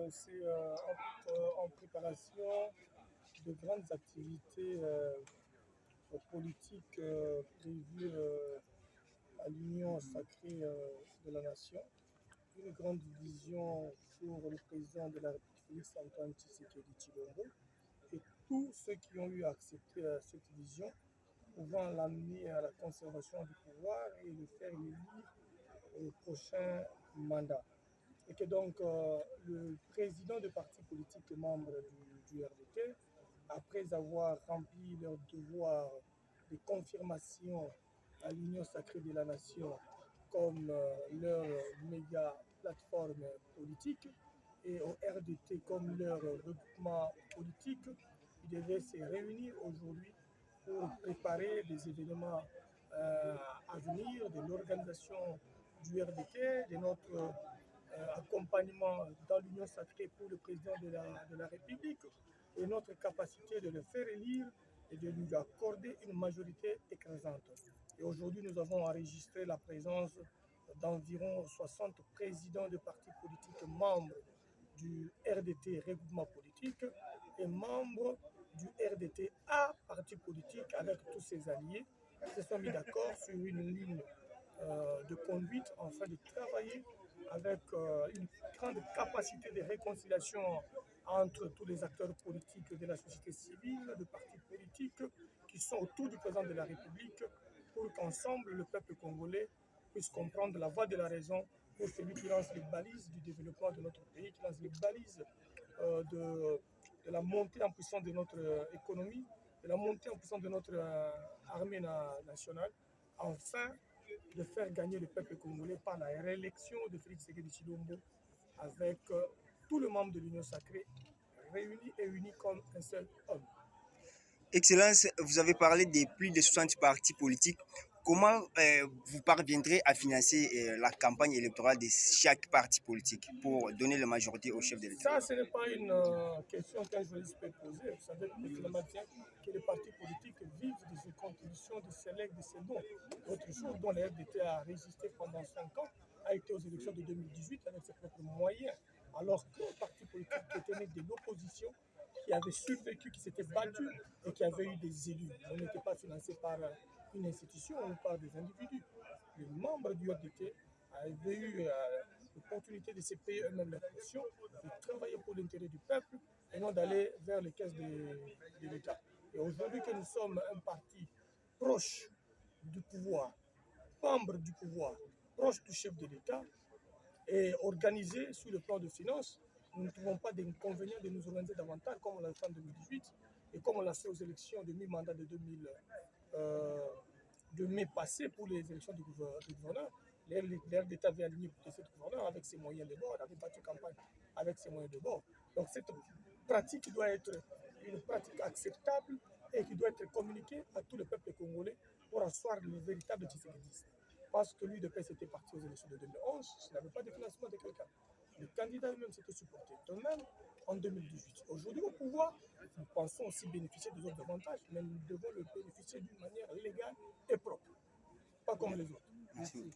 en préparation de grandes activités politiques prévues à l'Union sacrée de la nation. Une grande vision pour le président de la République, Félix Antoine Tshisekedi Tshilombo, et tous ceux qui ont eu à accepter cette vision, pouvant l'amener à la conservation du pouvoir et le faire élire au prochain mandat. Et que donc le président de parti politique membre du RDT, après avoir rempli leur devoir de confirmation à l'Union sacrée de la nation comme leur méga plateforme politique et au RDT comme leur regroupement politique, ils devaient se réunir aujourd'hui pour préparer des événements à venir de l'organisation du RDT, de notre accompagnement dans l'Union sacrée pour le président de la République et notre capacité de le faire élire et de lui accorder une majorité écrasante. Et aujourd'hui, nous avons enregistré la présence d'environ 60 présidents de partis politiques membres du RDT regroupement politique et membres du RDTA parti politique avec tous ses alliés qui se sont mis d'accord sur une ligne de conduite afin de travailler avec une grande capacité de réconciliation entre tous les acteurs politiques de la société civile, de partis politiques qui sont autour du président de la République pour qu'ensemble le peuple congolais puisse comprendre la voie de la raison pour celui qui lance les balises du développement de notre pays, qui lance les balises de la montée en puissance de notre économie, de la montée en puissance de notre armée nationale, enfin de faire gagner le peuple congolais par la réélection de Félix Tshisekedi Tshilombo avec tous les membres de l'Union sacrée réunis et unis comme un seul homme. Excellence, vous avez parlé des plus de 60 partis politiques. Comment vous parviendrez à financer la campagne électorale de chaque parti politique pour donner la majorité au chef de l'État? Ça, ce n'est pas une question qu'un journaliste peut poser. Vous savez que les partis politiques vivent de ces contributions, de ces legs, de ces dons. Autre chose dont le RDT a résisté pendant 5 ans a été aux élections de 2018 avec ses propres moyens, alors que le parti politique qui était né de l'opposition, qui avait survécu, qui s'était battu et qui avait eu des élus. On n'était pas financé par une institution ou par des individus. Les membres du RDT avaient eu l'opportunité de se payer eux-mêmes la pression, de travailler pour l'intérêt du peuple et non d'aller vers les caisses de l'État. Et aujourd'hui que nous sommes un parti proche du pouvoir, membre du pouvoir, proche du chef de l'État et organisé sur le plan de finances, nous ne trouvons pas d'inconvénient de nous organiser davantage comme on l'a fait en 2018 et comme on l'a fait aux élections de mi-mandat de mai passé pour les élections du gouverneur. L'air d'État avait aligné pour ce gouverneur avec ses moyens de bord, avait battu campagne avec ses moyens de bord. Donc cette pratique doit être une pratique acceptable et qui doit être communiquée à tout le peuple congolais pour asseoir le véritable Tshisekedi. Parce que lui, depuis c'était parti aux élections de 2011, il n'avait pas de financement de quelqu'un. Le candidat lui-même s'était supporté. De même, en 2018. Aujourd'hui, au pouvoir, nous pensons aussi bénéficier des autres avantages, mais nous devons le bénéficier d'une manière légale et propre, pas comme les autres. Merci.